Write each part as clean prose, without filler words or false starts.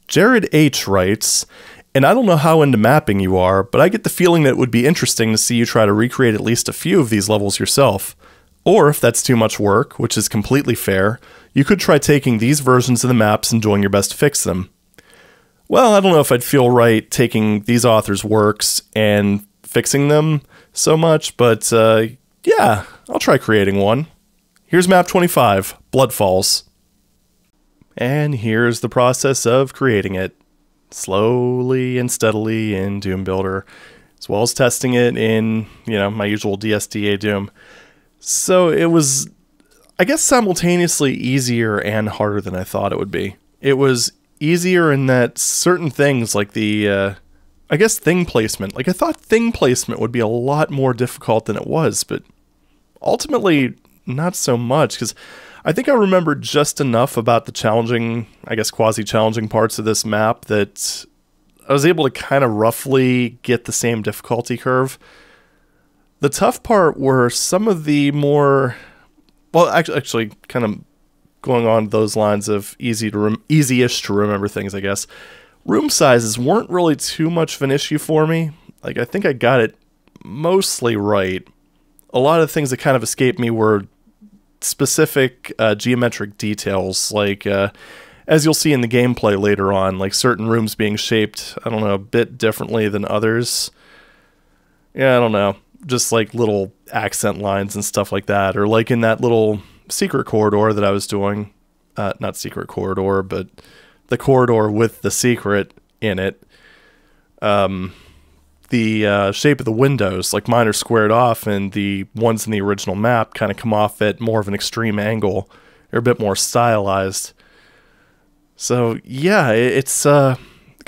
Jared H. writes, and I don't know how into mapping you are, but I get the feeling that it would be interesting to see you try to recreate at least a few of these levels yourself. Or if that's too much work, which is completely fair, you could try taking these versions of the maps and doing your best to fix them. Well, I don't know if I'd feel right taking these authors' works and fixing them so much, but yeah, I'll try creating one. Here's map 25, Bloodfalls. And here's the process of creating it. Slowly and steadily in Doom Builder, as well as testing it in, my usual dsda-doom. So it was, I guess, simultaneously easier and harder than I thought it would be. It was easier in that certain things like the, I guess, thing placement. Like, I thought thing placement would be a lot more difficult than it was, but ultimately not so much, because I think I remembered just enough about the challenging, I guess, quasi-challenging parts of this map that I was able to kind of roughly get the same difficulty curve. The tough part were some of the more, well, actually kind of going on those lines of easy-ish to remember things, I guess. Room sizes weren't really too much of an issue for me. Like, I think I got it mostly right. A lot of the things that kind of escaped me were specific geometric details, like as you'll see in the gameplay later on, like certain rooms being shaped, I don't know, a bit differently than others. Yeah, I don't know, just like little accent lines and stuff like that, or like in that little secret corridor that I was doing, not secret corridor, but the corridor with the secret in it. The shape of the windows, like mine are squared off, and the ones in the original map kind of come off at more of an extreme angle. They're a bit more stylized. So yeah, it's kind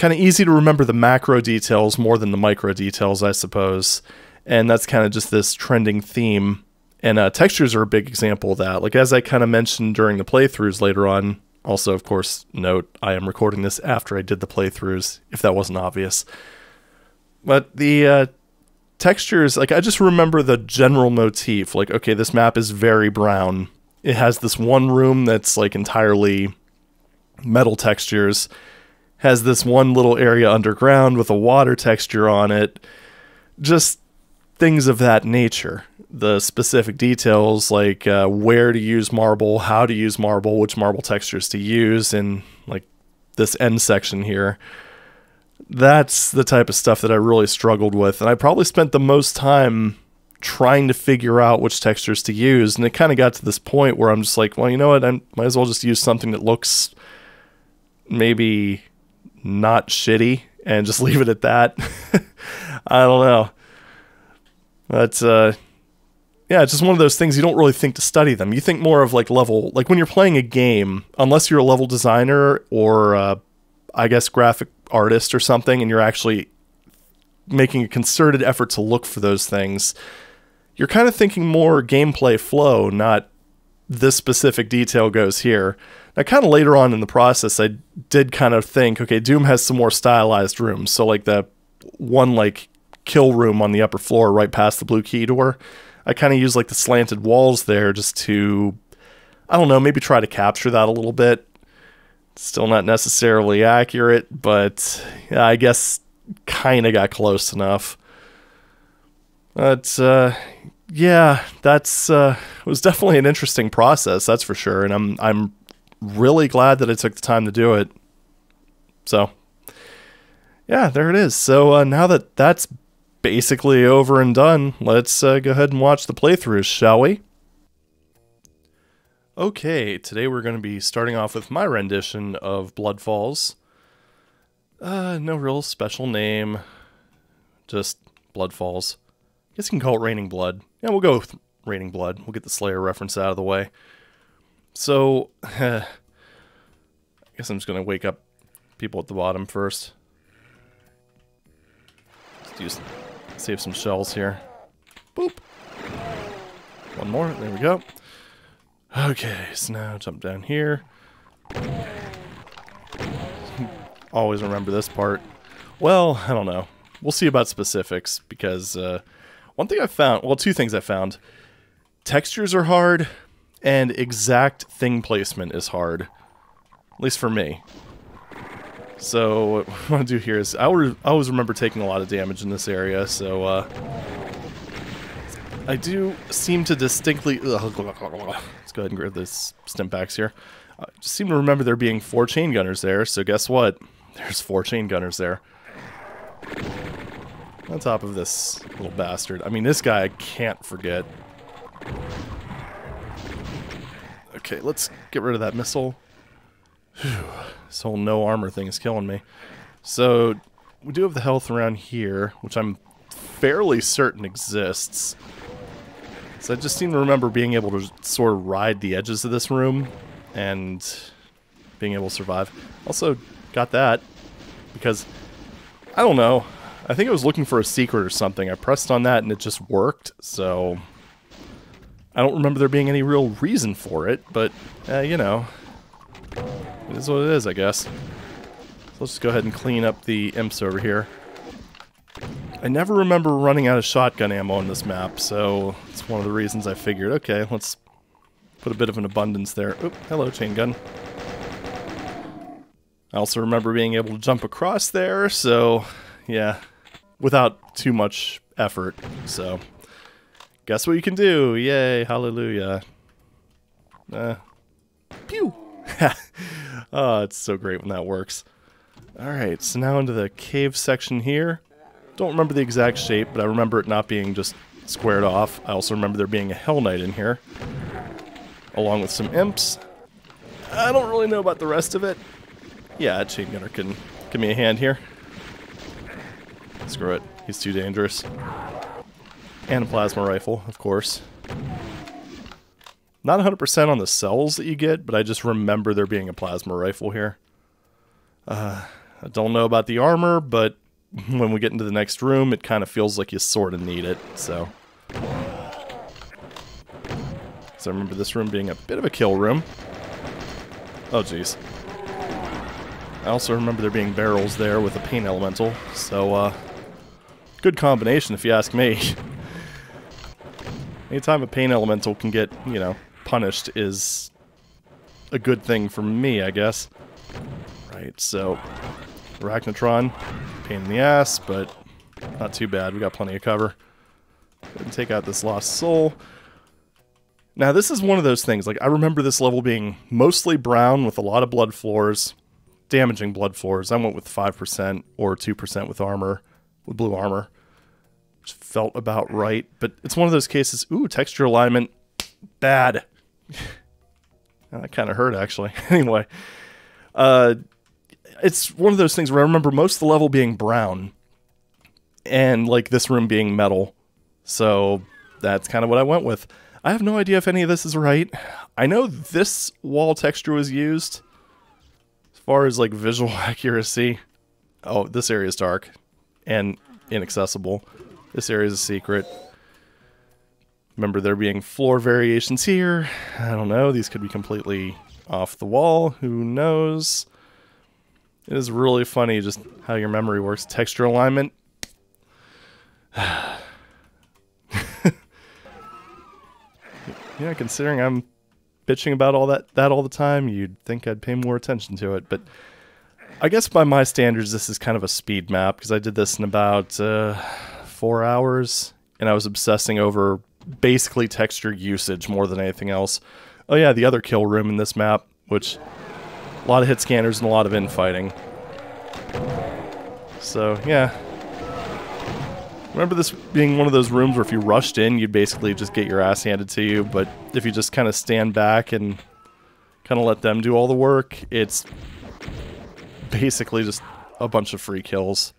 of easy to remember the macro details more than the micro details, I suppose. And that's kind of just this trending theme. And textures are a big example of that. Like, as I kind of mentioned during the playthroughs later on, also, of course, note, I am recording this after I did the playthroughs, if that wasn't obvious. But the textures, like, I just remember the general motif. Like, okay, this map is very brown. It has this one room that's, like, entirely metal textures. Has this one little area underground with a water texture on it. Just things of that nature. The specific details, like where to use marble, how to use marble, which marble textures to use, and, like, this end section here. That's the type of stuff that I really struggled with, and I probably spent the most time trying to figure out which textures to use, and it kind of got to this point where I'm just like, well, you know what, I might as well just use something that looks maybe not shitty, and just leave it at that. I don't know. But, yeah, it's just one of those things you don't really think to study them. You think more of, like, level, like when you're playing a game, unless you're a level designer or, I guess, graphic artist or something, and you're actually making a concerted effort to look for those things, you're kind of thinking more gameplay flow, not this specific detail goes here. Now, kind of later on in the process, I did kind of think, okay, Doom has some more stylized rooms. So, like, the one, like, kill room on the upper floor right past the blue key door, I kind of use, like, the slanted walls there just to, I don't know, maybe try to capture that a little bit. Still not necessarily accurate, but I guess kind of got close enough. But, yeah, that's was definitely an interesting process, that's for sure, and I'm really glad that I took the time to do it. So, yeah, there it is. So now that that's basically over and done, let's go ahead and watch the playthroughs, shall we? Okay, today we're going to be starting off with my rendition of Bloodfalls. No real special name, just Bloodfalls. I guess you can call it Raining Blood. Yeah, we'll go with Raining Blood. We'll get the Slayer reference out of the way. So, I guess I'm just going to wake up people at the bottom first. Let's save some shells here. Boop. One more, there we go. Okay, so now jump down here. Always remember this part. Well, I don't know. We'll see about specifics, because one thing I found, well, two things I found. Textures are hard, and exact thing placement is hard. At least for me. So what I want to do here is I always remember taking a lot of damage in this area, so I do seem to distinctly... Let's go ahead and grab this stim packs here. I just seem to remember there being 4 chain gunners there, so guess what? There's 4 chain gunners there. On top of this little bastard. I mean, this guy I can't forget. Okay, let's get rid of that missile. Whew. This whole no armor thing is killing me. So, we do have the health around here, which I'm fairly certain exists. So I just seem to remember being able to sort of ride the edges of this room and being able to survive. Also, got that because, I don't know, I think I was looking for a secret or something. I pressed on that and it just worked, so I don't remember there being any real reason for it, but, you know, it is what it is, I guess. So let's just go ahead and clean up the imps over here. I never remember running out of shotgun ammo on this map, so it's one of the reasons I figured, okay, let's put a bit of an abundance there. Oop, hello, chain gun. I also remember being able to jump across there, so, yeah, without too much effort, so... Guess what you can do! Yay, hallelujah. Pew! Oh, it's so great when that works. Alright, so now into the cave section here. Don't remember the exact shape, but I remember it not being just squared off. I also remember there being a Hell Knight in here, along with some imps. I don't really know about the rest of it. Yeah, a chain gunner can give me a hand here. Screw it, he's too dangerous. And a plasma rifle, of course. Not 100% on the cells that you get, but I just remember there being a plasma rifle here. I don't know about the armor, but when we get into the next room, it kind of feels like you sort of need it, so... So I remember this room being a bit of a kill room. Oh, jeez. I also remember there being barrels there with a pain elemental, so, good combination if you ask me. Anytime a pain elemental can get, you know, punished is a good thing for me, I guess. Right, so, Arachnotron, pain in the ass, but not too bad. We got plenty of cover. Go ahead and take out this lost soul. Now, this is one of those things, like, I remember this level being mostly brown with a lot of blood floors, damaging blood floors. I went with 5% or 2% with armor, with blue armor. Which felt about right, but it's one of those cases, ooh, texture alignment, bad. That kind of hurt, actually. Anyway, it's one of those things where I remember most of the level being brown, and, like, this room being metal, so that's kind of what I went with. I have no idea if any of this is right. I know this wall texture was used, as far as, like, visual accuracy. Oh, this area is dark, and inaccessible. This area is a secret. Remember there being floor variations here. I don't know, these could be completely off the wall. Who knows? It is really funny just how your memory works. Texture alignment. Yeah, considering I'm bitching about all that all the time, you'd think I'd pay more attention to it. But I guess by my standards, this is kind of a speed map, because I did this in about 4 hours, and I was obsessing over basically texture usage more than anything else. Oh yeah, the other kill room in this map, which a lot of hit scanners and a lot of infighting. So yeah, remember this being one of those rooms where if you rushed in, you'd basically just get your ass handed to you, but if you just kind of stand back and kind of let them do all the work, it's basically just a bunch of free kills.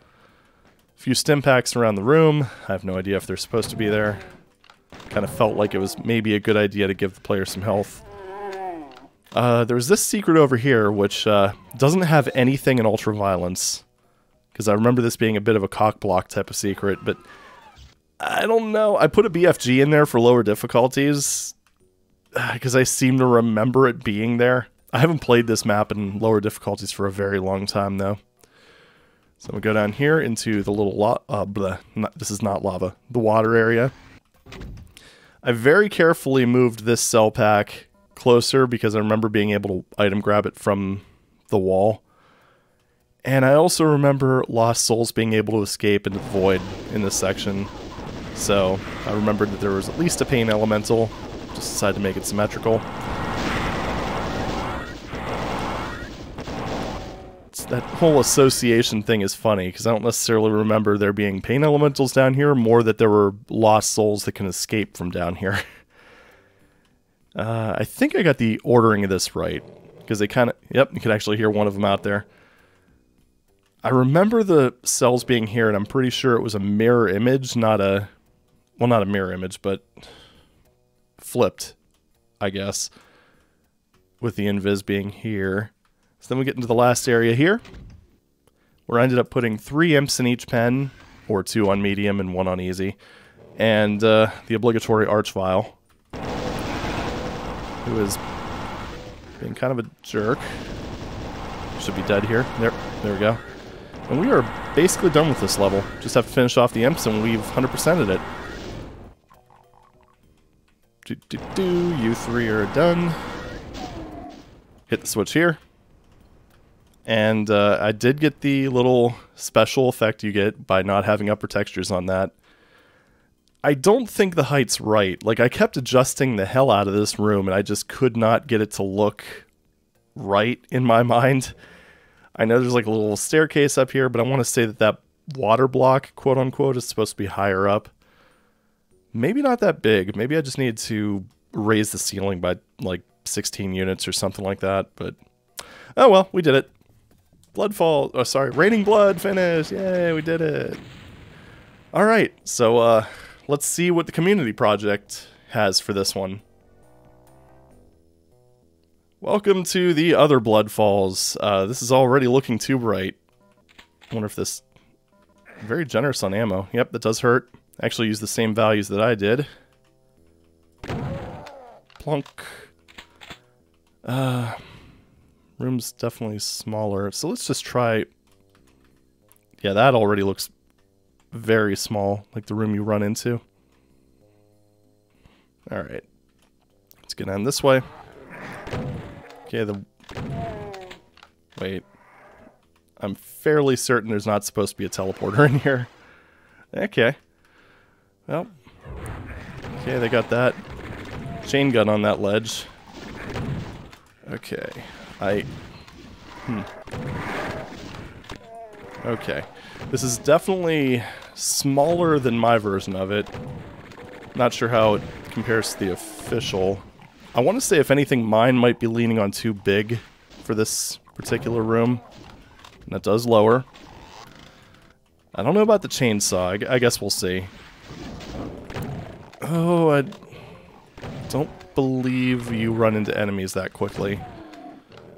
A few stim packs around the room. I have no idea if they're supposed to be there. Kind of felt like it was maybe a good idea to give the player some health. There's this secret over here, which doesn't have anything in ultraviolence, because I remember this being a bit of a cock-block type of secret, but I don't know. I put a BFG in there for lower difficulties, because I seem to remember it being there. I haven't played this map in lower difficulties for a very long time, though. So we go down here into the little this is not lava, the water area. I very carefully moved this cell pack closer because I remember being able to item grab it from the wall. And I also remember lost souls being able to escape into the void in this section. So I remembered that there was at least a pain elemental. Just decided to make it symmetrical. That whole association thing is funny, because I don't necessarily remember there being pain elementals down here, more that there were lost souls that can escape from down here. I think I got the ordering of this right, because they kind of... Yep, you could actually hear one of them out there. I remember the cells being here, and I'm pretty sure it was a mirror image, not a... Well, not a mirror image, but flipped, I guess, with the invis being here. So then we get into the last area here, where I ended up putting 3 imps in each pen, or 2 on medium and 1 on easy, and the obligatory archvile, who is being kind of a jerk. Should be dead here. There we go. And we are basically done with this level. Just have to finish off the imps, and we've 100%ed it. You 3 are done. Hit the switch here. And I did get the little special effect you get by not having upper textures on that. I don't think the height's right. Like, I kept adjusting the hell out of this room, and I just could not get it to look right in my mind. I know there's like a little staircase up here, but I want to say that that water block, quote-unquote, is supposed to be higher up. Maybe not that big. Maybe I just needed to raise the ceiling by, like, 16 units or something like that, but... Oh well, we did it. Bloodfall, oh sorry, Raining Blood finished! Yay, we did it! Alright, so let's see what the community project has for this one. Welcome to the other Bloodfalls. This is already looking too bright. I wonder if this... Very generous on ammo. Yep, that does hurt. Actually use the same values that I did. Plunk. Room's definitely smaller, so let's just try... Yeah, that already looks very small, like the room you run into. Alright. Let's get on this way. Okay, Wait. I'm fairly certain there's not supposed to be a teleporter in here. Okay. Well. Okay, they got that chain gun on that ledge. Okay. Okay. This is definitely smaller than my version of it. Not sure how it compares to the official. I want to say, if anything, mine might be leaning on too big for this particular room. And that does lower. I don't know about the chainsaw. I guess we'll see. Oh, I don't believe you run into enemies that quickly.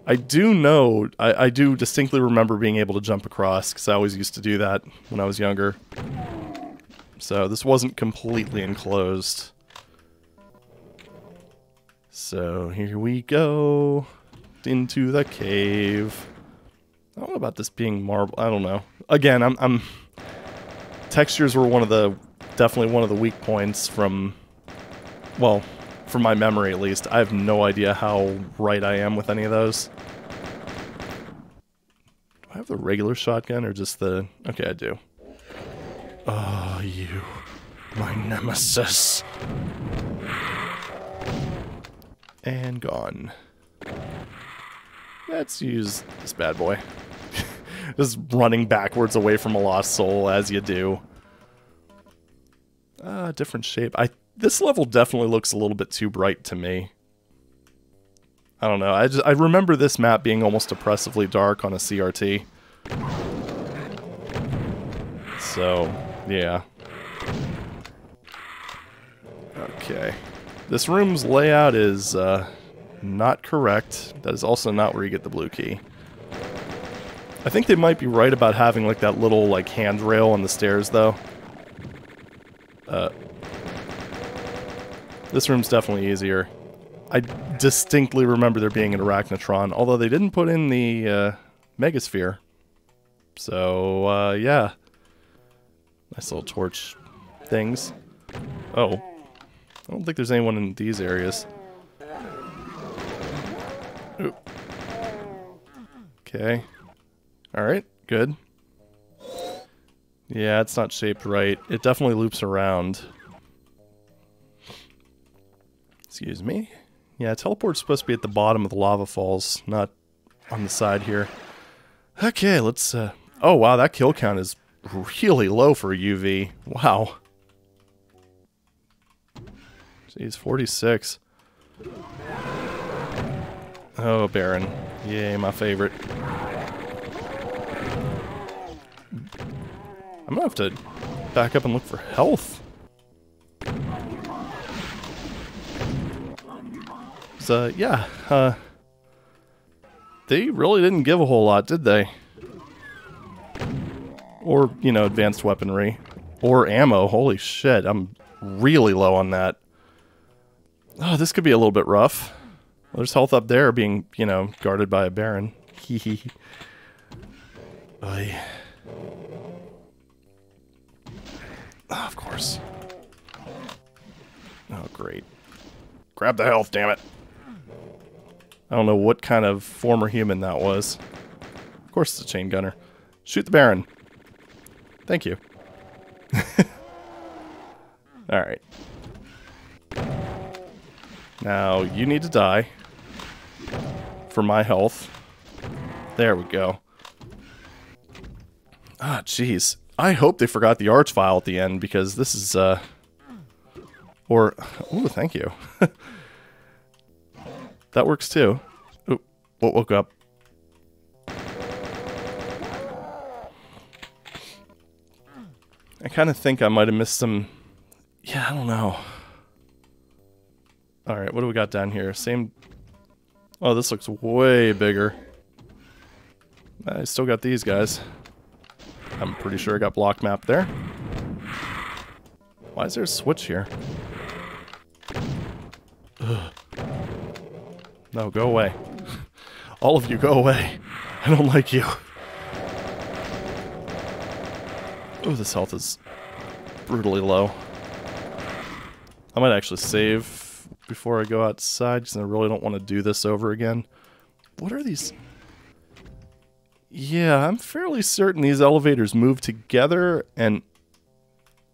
I do know, I do distinctly remember being able to jump across, because I always used to do that when I was younger. So this wasn't completely enclosed. So here we go into the cave. I don't know about this being marble. I don't know. Again, I'm textures were definitely one of the weak points from, well, from my memory at least. I have no idea how right I am with any of those. Do I have the regular shotgun or just the... Okay, I do. Oh, you, my nemesis. And gone. Let's use this bad boy. Just running backwards away from a lost soul, as you do. Different shape. This level definitely looks a little bit too bright to me. I don't know. I remember this map being almost oppressively dark on a CRT. So, yeah. Okay. This room's layout is not correct. That is also not where you get the blue key. I think they might be right about having like that little like handrail on the stairs though. This room's definitely easier. I distinctly remember there being an arachnotron, although they didn't put in the megasphere. So, yeah. Nice little torch things. Oh. I don't think there's anyone in these areas. Ooh. Okay. Alright. Good. Yeah, it's not shaped right. It definitely loops around. Excuse me. Yeah, teleport's supposed to be at the bottom of the lava falls, not on the side here. Okay, let's, oh wow, that kill count is really low for a UV. Wow. Jeez, 46. Oh, Baron. Yay, my favorite. I'm gonna have to back up and look for health. So, yeah, they really didn't give a whole lot, did they? Or, you know, advanced weaponry. Or ammo. Holy shit, I'm really low on that. Oh, this could be a little bit rough. Well, there's health up there being, you know, guarded by a Baron. Hee Oy. Oh, of course. Oh, great. Grab the health, damn it. I don't know what kind of former human that was. Of course it's a chain gunner. Shoot the Baron. Thank you. Alright. Now, you need to die. For my health. There we go. Ah, jeez. I hope they forgot the arch file at the end, because this is, Or... Ooh, thank you. That works too. Ooh, what woke up? I kind of think I might have missed some... Yeah, I don't know. Alright, what do we got down here? Same... Oh, this looks way bigger. I still got these guys. I'm pretty sure I got block map there. Why is there a switch here? Ugh. No, go away. All of you, go away. I don't like you. Oh, this health is brutally low. I might actually save before I go outside, because I really don't want to do this over again. What are these? Yeah, I'm fairly certain these elevators move together, and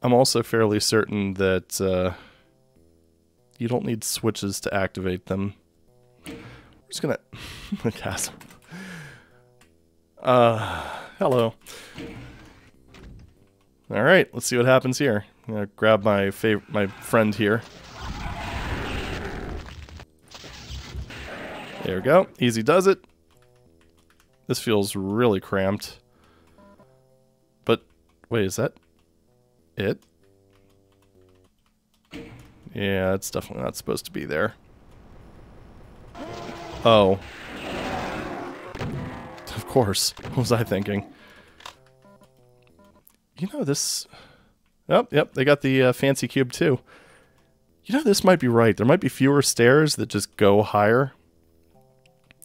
I'm also fairly certain that you don't need switches to activate them. I'm just gonna... chasm. Hello. Alright, let's see what happens here. I'm gonna grab my friend here. There we go. Easy does it. This feels really cramped. But, wait, is that it? Yeah, it's definitely not supposed to be there. Oh. Of course. What was I thinking? You know, this... Oh, yep, they got the fancy cube too. You know, this might be right. There might be fewer stairs that just go higher.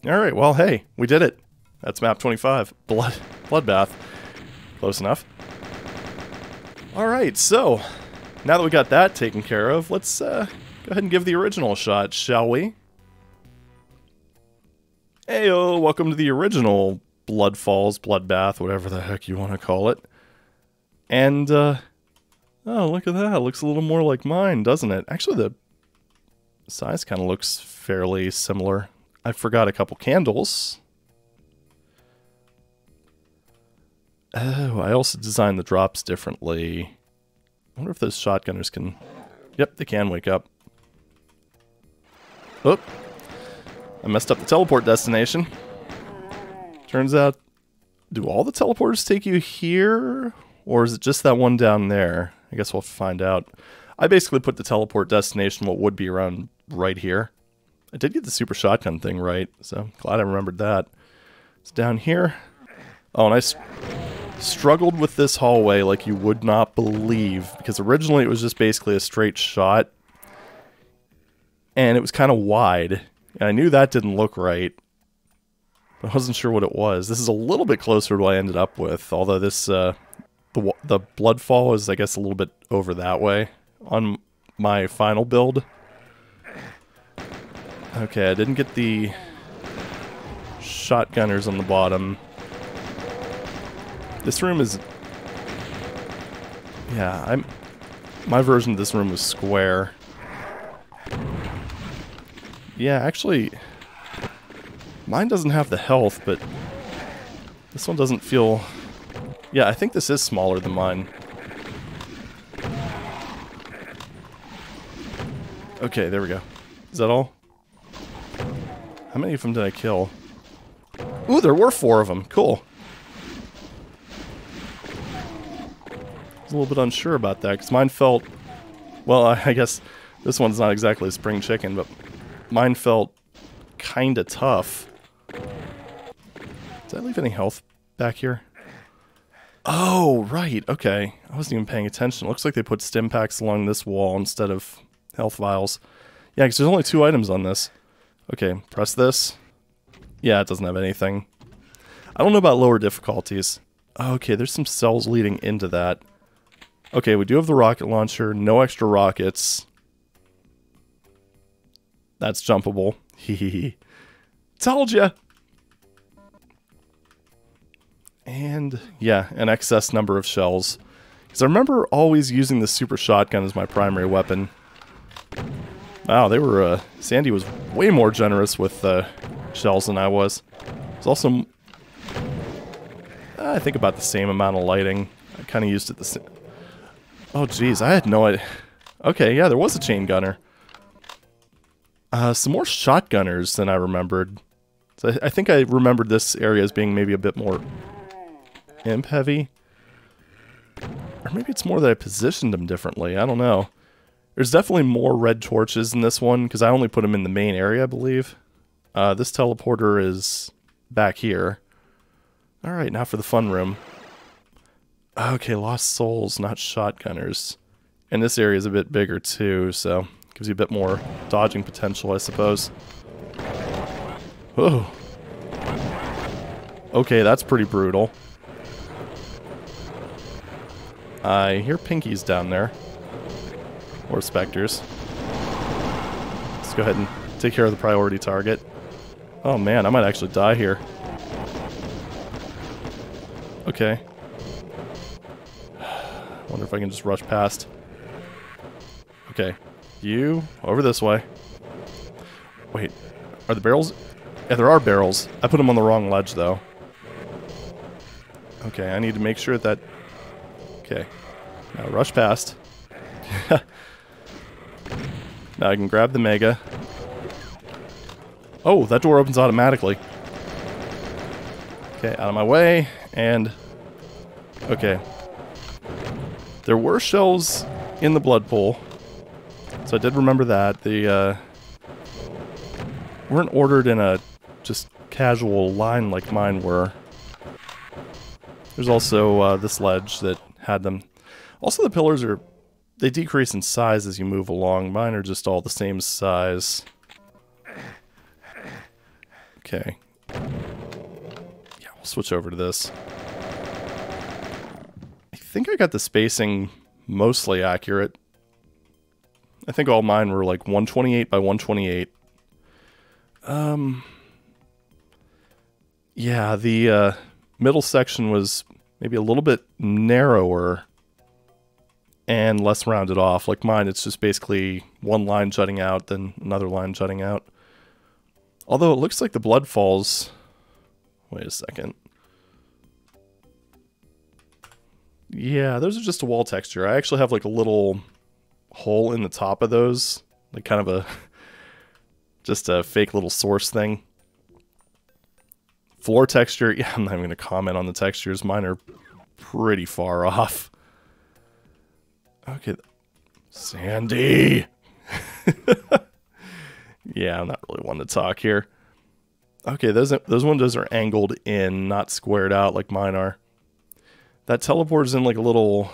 Alright, well, hey, we did it. That's map 25. Bloodbath. Close enough. Alright, so, now that we got that taken care of, let's go ahead and give the original a shot, shall we? Heyo, welcome to the original Bloodfalls, Bloodbath, whatever the heck you want to call it. And, oh, look at that. It looks a little more like mine, doesn't it? Actually, the size kind of looks fairly similar. I forgot a couple candles. Oh, I also designed the drops differently. I wonder if those shotgunners can... Yep, they can wake up. Oh, I messed up the teleport destination. Turns out, do all the teleporters take you here? Or is it just that one down there? I guess we'll find out. I basically put the teleport destination, what would be around right here. I did get the super shotgun thing right, so glad I remembered that. It's down here. Oh, and I struggled with this hallway like you would not believe, because originally it was just basically a straight shot, and it was kind of wide, and I knew that didn't look right, but I wasn't sure what it was. This is a little bit closer to what I ended up with, although this, the Bloodfall is, I guess, a little bit over that way on my final build. Okay, I didn't get the shotgunners on the bottom. This room is... Yeah, my version of this room was square. Yeah, actually, mine doesn't have the health, but this one doesn't feel... Yeah, I think this is smaller than mine. Okay, there we go. Is that all? How many of them did I kill? Ooh, there were 4 of them. Cool. I was a little bit unsure about that, because mine felt... Well, I guess this one's not exactly a spring chicken, but mine felt kinda tough. Did I leave any health back here? Oh, right, okay. I wasn't even paying attention. It looks like they put stim packs along this wall instead of health vials. Yeah, because there's only 2 items on this. Okay, press this. Yeah, it doesn't have anything. I don't know about lower difficulties. Okay, there's some cells leading into that. Okay, we do have the rocket launcher. No extra rockets. That's jumpable. Hehehe. Told ya! And, yeah, an excess number of shells. Because I remember always using the super shotgun as my primary weapon. Wow, they were, Sandy was way more generous with shells than I was. It's also, I think about the same amount of lighting. I kind of used it the same. Oh, jeez, I had no idea. Okay, yeah, there was a chain gunner. Some more shotgunners than I remembered. So I think I remembered this area as being maybe a bit more imp heavy. Or maybe it's more that I positioned them differently. I don't know. There's definitely more red torches in this one, because I only put them in the main area, I believe. This teleporter is back here. Alright, now for the fun room. Okay, lost souls, not shotgunners. And this area is a bit bigger too, so gives you a bit more dodging potential, I suppose. Whoa. Okay, that's pretty brutal. I hear pinkies down there. Or specters. Let's go ahead and take care of the priority target. Oh man, I might actually die here. Okay. Wonder if I can just rush past. Okay. You, over this way. Wait, are the barrels? Yeah, there are barrels. I put them on the wrong ledge, though. Okay, I need to make sure that... Okay. Now rush past. Now I can grab the mega. Oh, that door opens automatically. Okay, out of my way, and... Okay. There were shells in the blood pool, so I did remember that. They weren't ordered in a just casual line like mine were. There's also this ledge that had them. Also, the pillars are... They decrease in size as you move along. Mine are just all the same size. Okay. Yeah, we'll switch over to this. I think I got the spacing mostly accurate. I think all mine were like 128 by 128. Yeah, the middle section was maybe a little bit narrower and less rounded off. Like mine, it's just basically one line jutting out, then another line jutting out. Although it looks like the Bloodfalls... Wait a second. Yeah, those are just a wall texture. I actually have like a little hole in the top of those. Like kind of a... just a fake little source thing. Floor texture, yeah, I'm not even going to comment on the textures. Mine are pretty far off. Okay. Sandy! Yeah, I'm not really one to talk here. Okay, those windows are angled in, not squared out like mine are. That teleport's in like a little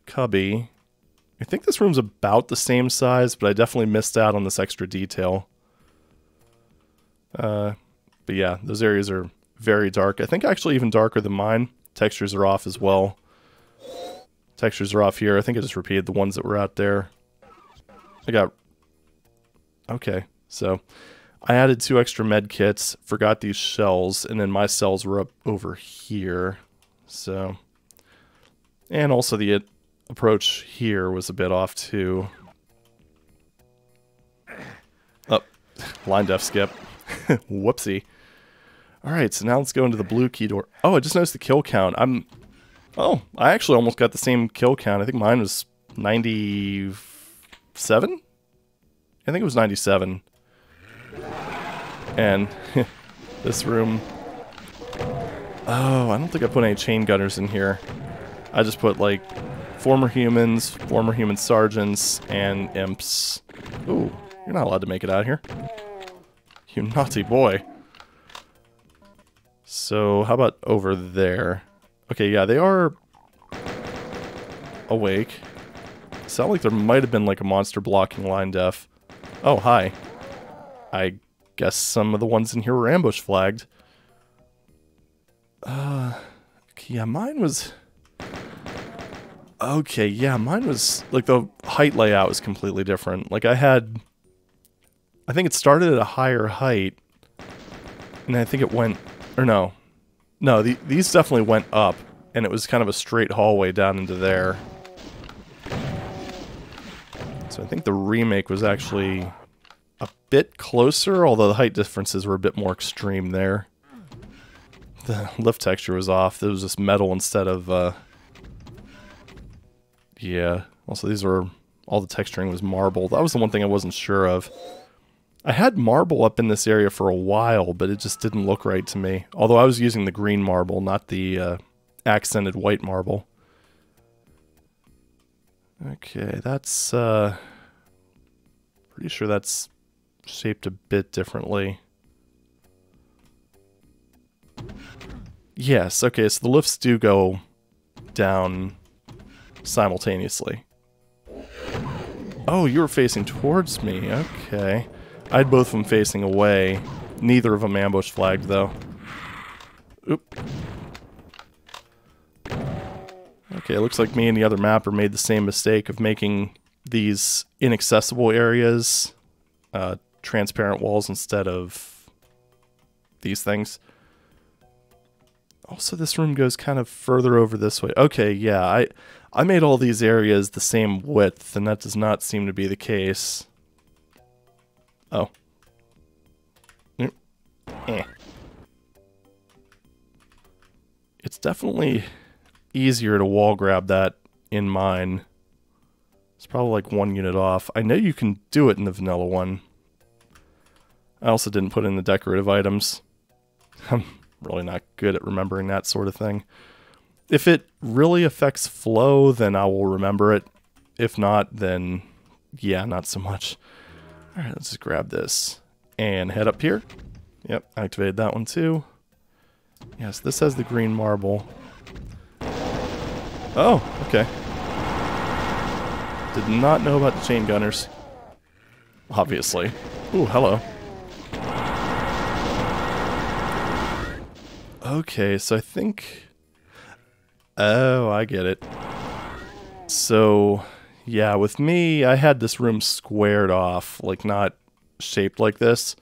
cubby. I think this room's about the same size, but I definitely missed out on this extra detail. But yeah, those areas are very dark. I think actually even darker than mine. Textures are off as well. Textures are off here. I think I just repeated the ones that were out there. I got... Okay, so I added 2 extra med kits, forgot these shells, and then my cells were up over here. So And also the approach here was a bit off too. Oh, line def skip. Whoopsie. Alright, so now let's go into the blue key door. Oh, I just noticed the kill count. Oh, I actually almost got the same kill count. I think mine was 97? I think it was 97. And this room... Oh, I don't think I put any chain gunners in here. I just put, like, former human sergeants, and imps. Ooh, you're not allowed to make it out here. You naughty boy. So, how about over there? Okay, yeah, they are awake. Sound like there might have been, like, a monster blocking line def. Oh, hi. I guess some of the ones in here were ambush flagged. Yeah, mine was... Okay, yeah, mine was... Like, the height layout was completely different. Like, I think it started at a higher height. And I think it went... Or no. No, these definitely went up. And it was kind of a straight hallway down into there. So I think the remake was actually a bit closer, although the height differences were a bit more extreme there. The lift texture was off. It was just metal instead of, yeah. Also, these were... All the texturing was marble. That was the one thing I wasn't sure of. I had marble up in this area for a while, but it just didn't look right to me. Although I was using the green marble, not the, accented white marble. Okay, that's, pretty sure that's shaped a bit differently. Yes, okay, so the lifts do go down simultaneously. Oh, you were facing towards me, okay. I had both of them facing away. Neither of them ambush flagged, though. Oop. Okay, it looks like me and the other mapper made the same mistake of making these inaccessible areas transparent walls instead of these things. Also, this room goes kind of further over this way. Okay, yeah, I made all these areas the same width, and that does not seem to be the case. Oh. It's definitely easier to wall grab that in mine. It's probably like 1 unit off. I know you can do it in the vanilla one. I also didn't put in the decorative items. I'm really not good at remembering that sort of thing. If it really affects flow, then I will remember it. If not, then yeah, not so much. Alright, let's just grab this and head up here. Yep, activated that one too. Yes, this has the green marble. Oh, okay. Did not know about the chain gunners. Obviously. Ooh, hello. Okay, so I think... Oh, I get it. So, yeah, with me, I had this room squared off, like not shaped like this.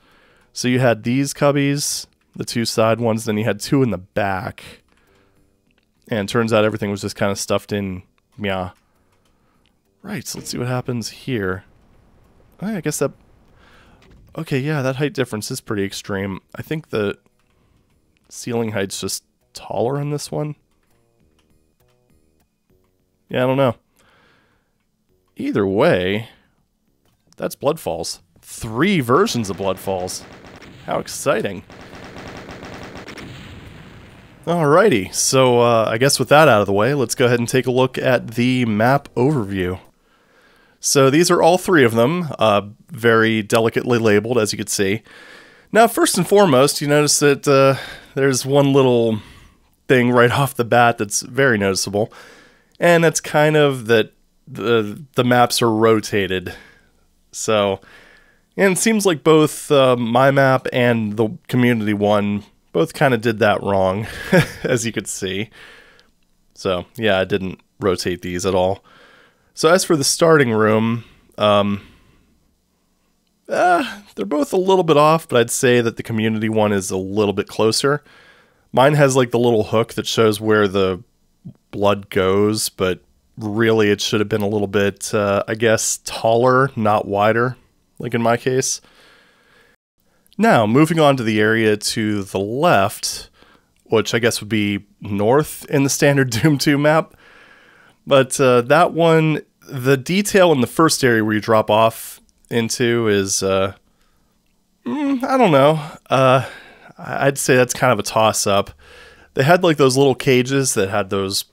So you had these cubbies, the two side ones, then you had two in the back. And turns out everything was just kind of stuffed in, yeah. Right, so let's see what happens here. Oh, I guess that... Okay, yeah, that height difference is pretty extreme. I think the ceiling height's just taller on this one. Yeah, I don't know. Either way, that's Bloodfalls. 3 versions of Bloodfalls. How exciting. Alrighty, so I guess with that out of the way, let's go ahead and take a look at the map overview. So these are all 3 of them, very delicately labeled, as you can see. Now, first and foremost, you notice that there's one little thing right off the bat that's very noticeable, and that's kind of that the maps are rotated. So, and it seems like both my map and the community one both kind of did that wrong, as you could see. So, yeah, I didn't rotate these at all. So as for the starting room, they're both a little bit off, but I'd say that the community one is a little bit closer. Mine has like the little hook that shows where the blood goes, but really it should have been a little bit, I guess, taller, not wider, like in my case. Now, moving on to the area to the left, which I guess would be north in the standard Doom 2 map. But that one, the detail in the first area where you drop off into is, I don't know. I'd say that's kind of a toss-up. They had like those little cages that had those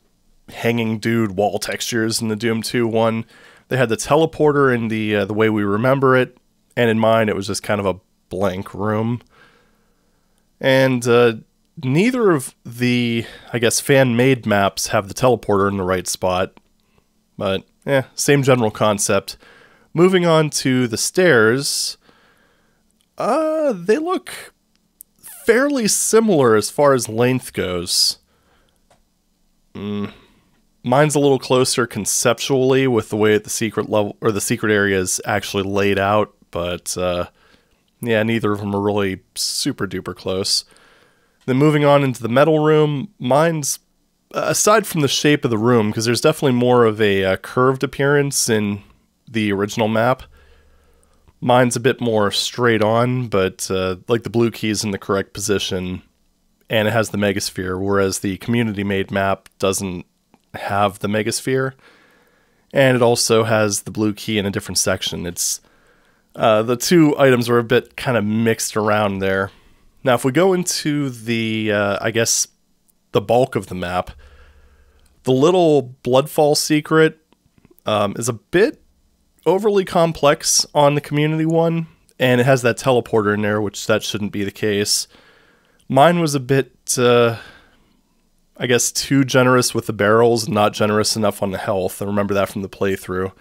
hanging dude wall textures in the Doom 2 one. They had the teleporter in the way we remember it, and in mine it was just kind of a blank room. And neither of the, I guess, fan-made maps have the teleporter in the right spot. But, same general concept. Moving on to the stairs, they look fairly similar as far as length goes. Mine's a little closer conceptually with the way the secret level, or the secret area is actually laid out, but yeah, neither of them are really super duper close. Then moving on into the metal room, mine's, aside from the shape of the room, because there's definitely more of a curved appearance in the original map, mine's a bit more straight on, but like the blue key's in the correct position, and it has the megasphere, whereas the community-made map doesn't have the megasphere, and it also has the blue key in a different section. It's the two items are a bit kind of mixed around there. Now, if we go into the, I guess, the bulk of the map, the little Bloodfalls secret is a bit overly complex on the community one, and it has that teleporter in there, which that shouldn't be the case. Mine was a bit, I guess, too generous with the barrels, not generous enough on the health. I remember that from the playthrough.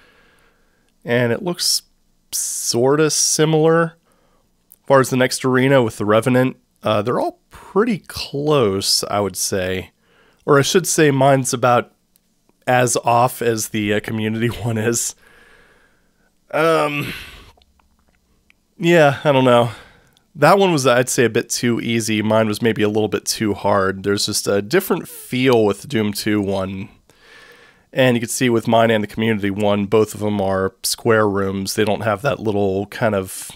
And it looks sort of similar. As far as the next arena with the Revenant, they're all pretty close, I would say. Or I should say mine's about as off as the community one is. Yeah, I don't know. That one was, I'd say, a bit too easy. Mine was maybe a little bit too hard. There's just a different feel with the Doom 2 one. And you can see with mine and the community one, both of them are square rooms. They don't have that little kind of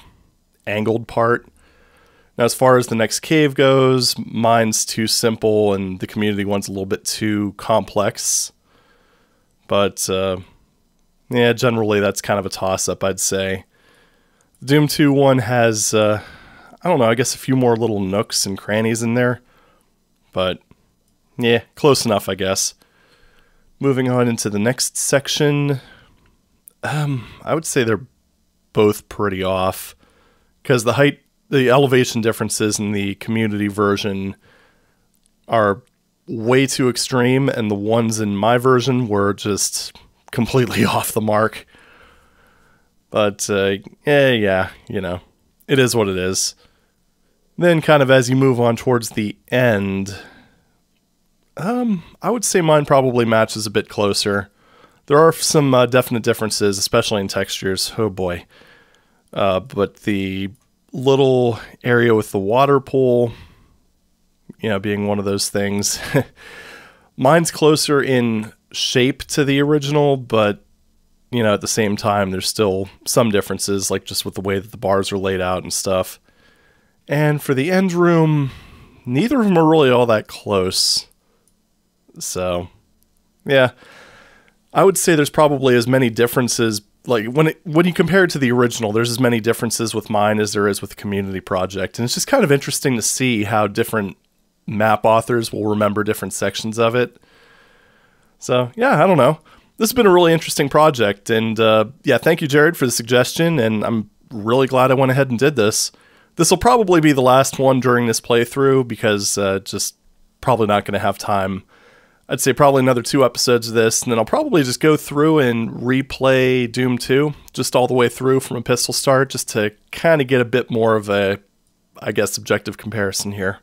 angled part. Now, as far as the next cave goes, mine's too simple and the community one's a little bit too complex. But, yeah, generally that's kind of a toss-up, I'd say. The Doom 2 one has, I don't know, I guess a few more little nooks and crannies in there. But, yeah, close enough, I guess. Moving on into the next section, I would say they're both pretty off. Because the elevation differences in the community version are way too extreme, and the ones in my version were just completely off the mark. But, yeah, you know, it is what it is. Then kind of as you move on towards the end, I would say mine probably matches a bit closer. There are some definite differences, especially in textures. Oh boy. But the little area with the water pool, you know, being one of those things. Mine's closer in shape to the original, but, you know, at the same time, there's still some differences, like just with the way that the bars are laid out and stuff. And for the end room, neither of them are really all that close. So, yeah, I would say there's probably as many differences, like when you compare it to the original, there's as many differences with mine as there is with the community project. And it's just kind of interesting to see how different map authors will remember different sections of it. So, yeah, I don't know. This has been a really interesting project. And, yeah, thank you, Jared, for the suggestion. And I'm really glad I went ahead and did this. This will probably be the last one during this playthrough because just probably not going to have time. I'd say probably another 2 episodes of this, and then I'll probably just go through and replay Doom 2, just all the way through from a pistol start, just to kind of get a bit more of a, I guess, objective comparison here.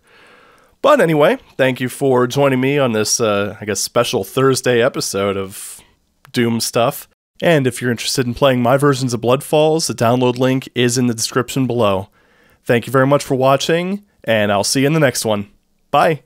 But anyway, thank you for joining me on this, I guess, special Thursday episode of Doom stuff. And if you're interested in playing my versions of Bloodfalls, the download link is in the description below. Thank you very much for watching, and I'll see you in the next one. Bye!